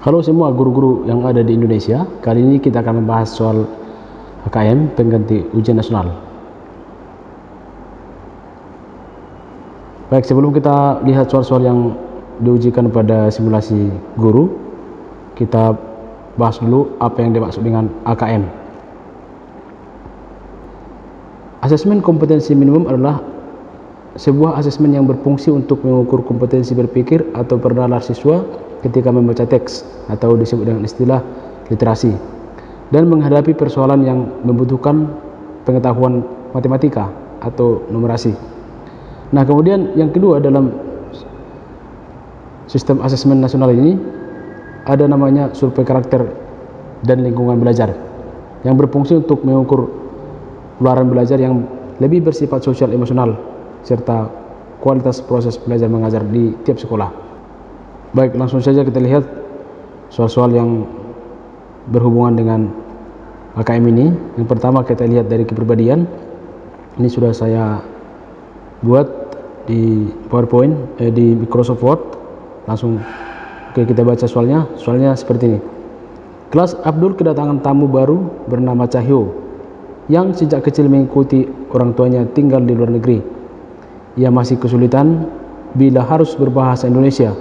Halo semua guru-guru yang ada di Indonesia. Kali ini kita akan membahas soal HKM pengganti ujian nasional. Baik, sebelum kita lihat soal-soal yang diujikan pada simulasi guru, kita bahas dulu apa yang dimaksud dengan AKM. Asesmen kompetensi minimum adalah sebuah asesmen yang berfungsi untuk mengukur kompetensi berpikir atau bernalar siswa ketika membaca teks atau disebut dengan istilah literasi dan menghadapi persoalan yang membutuhkan pengetahuan matematika atau numerasi. Nah, kemudian yang kedua, dalam sistem asesmen nasional ini ada namanya survei karakter dan lingkungan belajar yang berfungsi untuk mengukur keluaran belajar yang lebih bersifat sosial emosional serta kualitas proses belajar mengajar di tiap sekolah. Baik, langsung saja kita lihat soal-soal yang berhubungan dengan AKM ini. Yang pertama kita lihat dari kepribadian. Ini sudah saya buat di PowerPoint, di Microsoft Word. Langsung kita baca soalnya. Soalnya seperti ini. Kelas Abdul kedatangan tamu baru bernama Cahyo yang sejak kecil mengikuti orang tuanya tinggal di luar negeri. Ia masih kesulitan bila harus berbahasa Indonesia.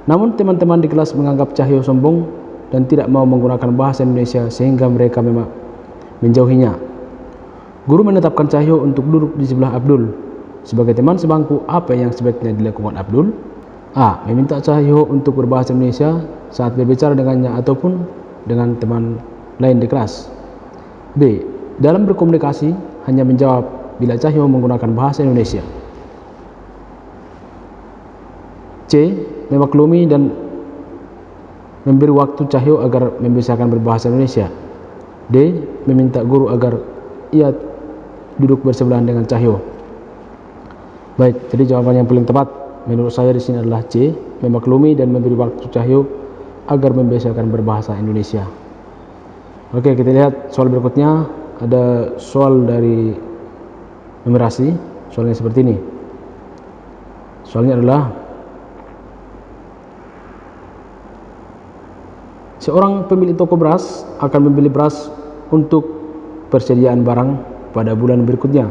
Namun teman-teman di kelas menganggap Cahyo sombong dan tidak mau menggunakan bahasa Indonesia sehingga mereka memang menjauhinya. Guru menetapkan Cahyo untuk duduk di sebelah Abdul. Sebagai teman sebangku, apa yang sebaiknya dilakukan Abdul? A. Meminta Cahyo untuk berbahasa Indonesia saat berbicara dengannya ataupun dengan teman lain di kelas. B. Dalam berkomunikasi hanya menjawab bila Cahyo menggunakan bahasa Indonesia. C. Memaklumi dan memberi waktu Cahyo agar membiasakan berbahasa Indonesia. D. Meminta guru agar ia duduk bersebelahan dengan Cahyo. Baik, jadi jawaban yang paling tepat menurut saya di sini adalah C. Memaklumi dan memberi waktu Cahyo agar membiasakan berbahasa Indonesia. Oke, kita lihat soal berikutnya. Ada soal dari numerasi. Soalnya seperti ini. Soalnya adalah seorang pemilik toko beras akan membeli beras untuk persediaan barang pada bulan berikutnya.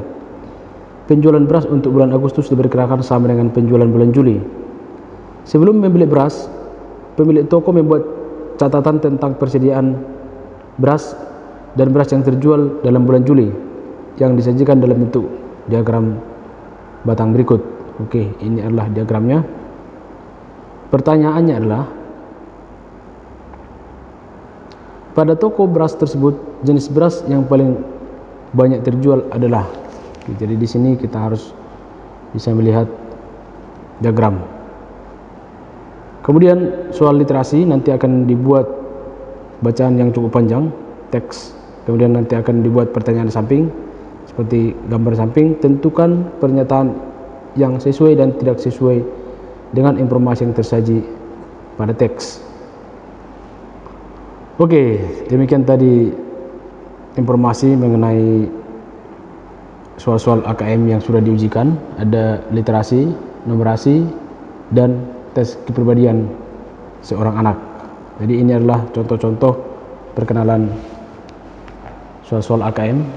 Penjualan beras untuk bulan Agustus diperkirakan sama dengan penjualan bulan Juli. Sebelum membeli beras, pemilik toko membuat catatan tentang persediaan beras dan beras yang terjual dalam bulan Juli yang disajikan dalam bentuk diagram batang berikut. Oke, ini adalah diagramnya. Pertanyaannya adalah, pada toko beras tersebut, jenis beras yang paling banyak terjual adalah. Jadi di sini kita harus bisa melihat diagram. Kemudian soal literasi nanti akan dibuat bacaan yang cukup panjang, teks. Kemudian nanti akan dibuat pertanyaan samping seperti gambar samping. Tentukan pernyataan yang sesuai dan tidak sesuai dengan informasi yang tersaji pada teks. Oke, demikian tadi informasi mengenai soal-soal AKM yang sudah diujikan. Ada literasi, numerasi, dan tes kepribadian seorang anak. Jadi ini adalah contoh-contoh perkenalan soal-soal AKM.